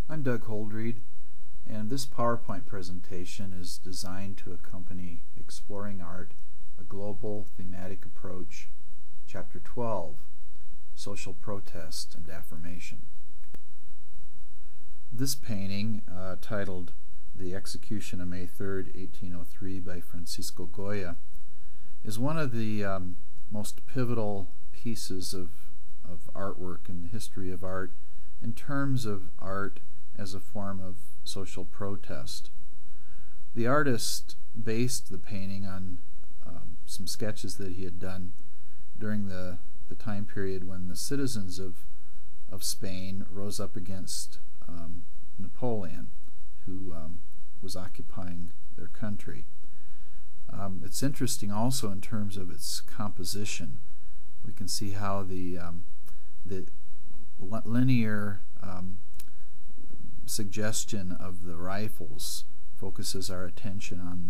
I'm Doug Holdreed, and this PowerPoint presentation is designed to accompany Exploring Art, a Global Thematic Approach, Chapter 12, Social Protest and Affirmation. This painting, titled The Execution of May 3rd, 1803 by Francisco Goya, is one of the most pivotal pieces of artwork in the history of art in terms of art as a form of social protest. The artist based the painting on some sketches that he had done during the time period when the citizens of Spain rose up against Napoleon, who was occupying their country. It's interesting also in terms of its composition. We can see how the linear suggestion of the rifles focuses our attention on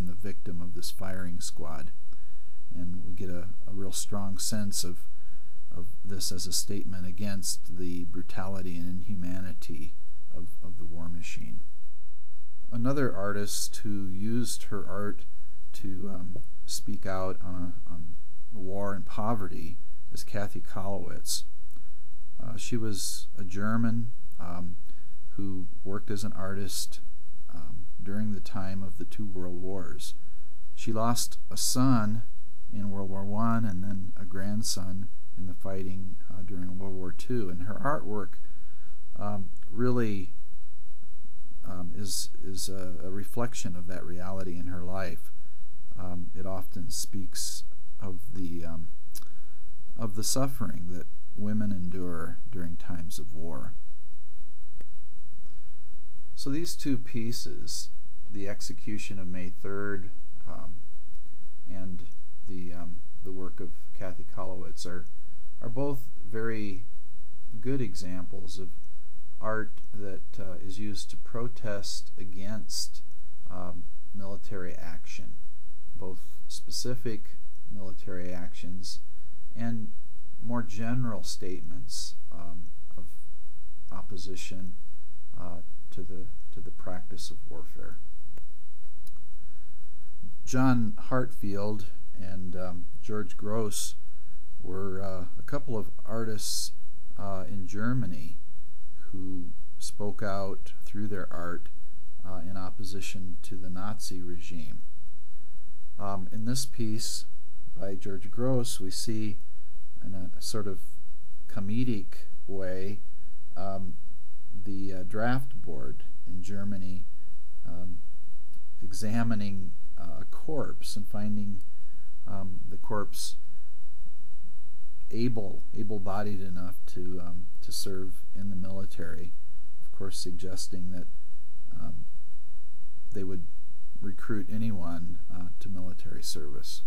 the victim of this firing squad, and we get a real strong sense of this as a statement against the brutality and inhumanity of the war machine. Another artist who used her art to speak out on war and poverty is Kathy Kollwitz. She was a German who worked as an artist during the time of the two world wars. She lost a son in World War I and then a grandson in the fighting during World War II, and her artwork really is a reflection of that reality in her life. It often speaks of the suffering that women endure during times of war. So these two pieces, The Execution of May 3rd and the work of Kathy Kollwitz, are both very good examples of art that is used to protest against military action, both specific military actions and more general statements of opposition to the practice of warfare. John Hartfield and George Gross were a couple of artists in Germany who spoke out through their art in opposition to the Nazi regime. In this piece by George Gross, we see in a sort of comedic way the draft board in Germany examining a corpse and finding the corpse able-bodied enough to serve in the military, of course suggesting that they would recruit anyone to military service.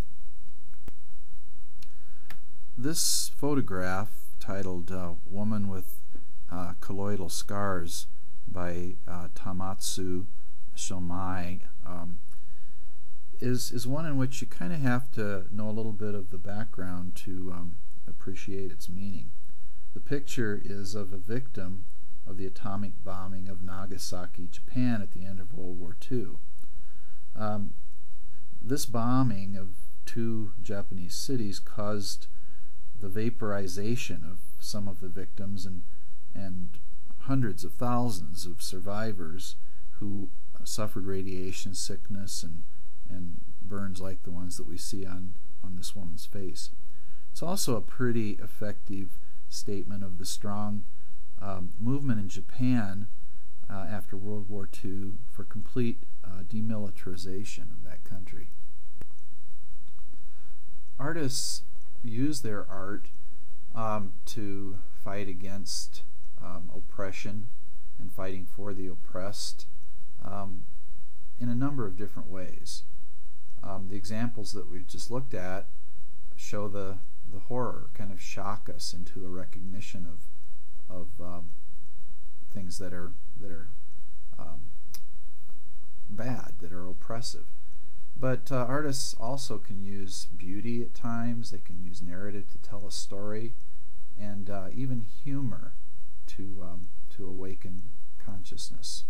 This photograph, titled Woman with Colloidal Scars by Tamatsu Shomai, is one in which you kind of have to know a little bit of the background to appreciate its meaning. The picture is of a victim of the atomic bombing of Nagasaki, Japan at the end of World War II. This bombing of two Japanese cities caused the vaporization of some of the victims and hundreds of thousands of survivors who suffered radiation sickness and burns like the ones that we see on this woman's face. It's also a pretty effective statement of the strong movement in Japan after World War II for complete demilitarization of that country. Artists use their art to fight against oppression and fighting for the oppressed in a number of different ways. The examples that we've just looked at show the horror, kind of shock us into a recognition of things that are bad, that are oppressive. But artists also can use beauty at times. They can use narrative to tell a story, and even humor to awaken consciousness.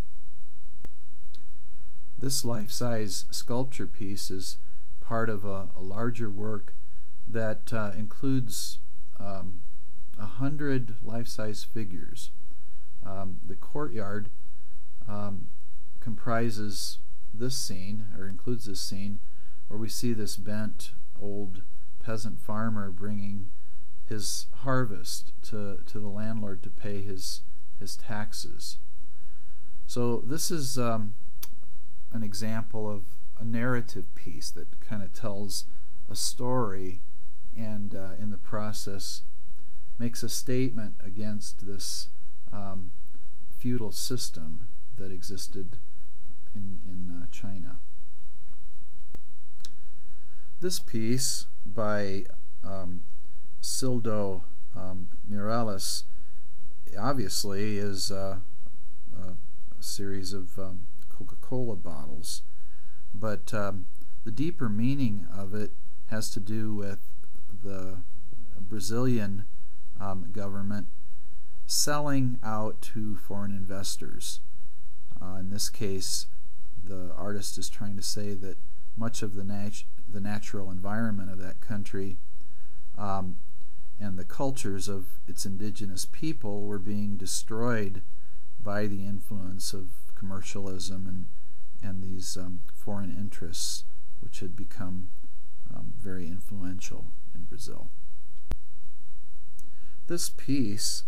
This life-size sculpture piece is part of a larger work that includes 100 life-size figures. The courtyard comprises this scene, or includes this scene, where we see this bent old peasant farmer bringing his harvest to the landlord to pay his taxes. So this is an example of a narrative piece that kind of tells a story, and in the process makes a statement against this feudal system that existed in China. This piece by Sildo Mireles obviously is a series of Coca-Cola bottles, but the deeper meaning of it has to do with the Brazilian government selling out to foreign investors. In this case, the artist is trying to say that much of the natural environment of that country and the cultures of its indigenous people were being destroyed by the influence of commercialism and these foreign interests, which had become very influential in Brazil. This piece,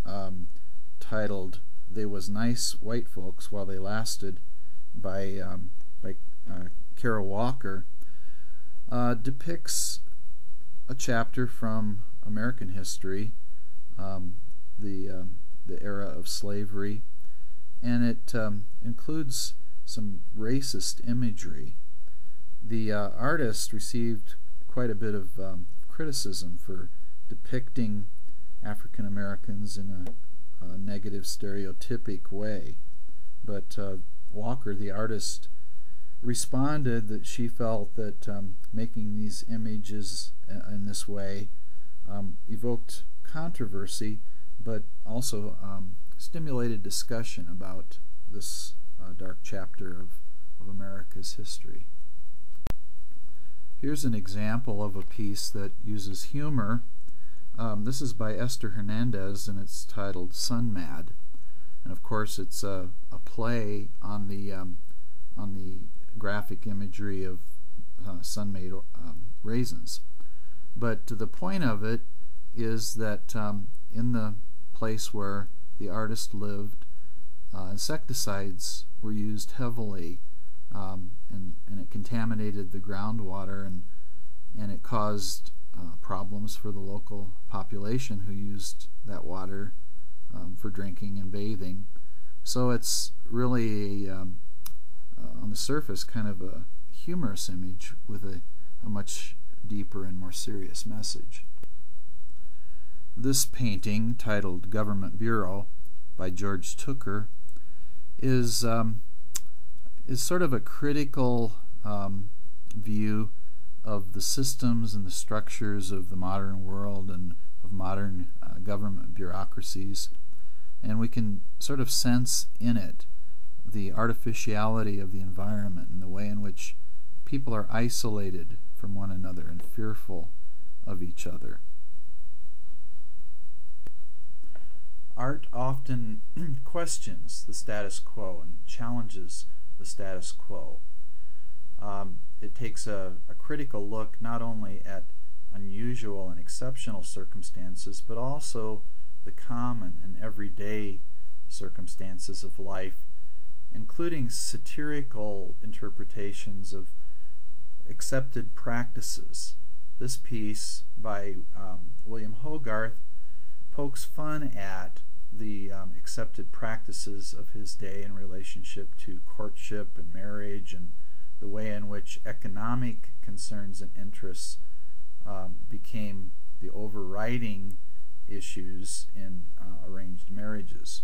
titled "They Was Nice White Folks While They Lasted" by Kara Walker, depicts a chapter from American history, the era of slavery, and it includes some racist imagery. The artist received quite a bit of criticism for depicting African Americans in a negative, stereotypic way, but Walker, the artist, responded that she felt that making these images in this way evoked controversy, but also stimulated discussion about this dark chapter of America's history. Here's an example of a piece that uses humor. This is by Esther Hernandez, and it's titled "Sun Mad," and of course it's a play on the graphic imagery of sun-made raisins. But the point of it is that in the place where the artist lived, insecticides were used heavily, and it contaminated the groundwater, and it caused problems for the local population who used that water for drinking and bathing. So it's really on the surface kind of a humorous image with a much deeper and more serious message. This painting, titled "Government Bureau" by George Tooker, is sort of a critical view of the systems and the structures of the modern world and of modern government bureaucracies, and we can sort of sense in it the artificiality of the environment and the way in which people are isolated from one another and fearful of each other. Art often questions the status quo and challenges the status quo. It takes a critical look not only at unusual and exceptional circumstances, but also the common and everyday circumstances of life, including satirical interpretations of accepted practices. This piece by William Hogarth pokes fun at the accepted practices of his day in relationship to courtship and marriage, and the way in which economic concerns and interests became the overriding issues in arranged marriages.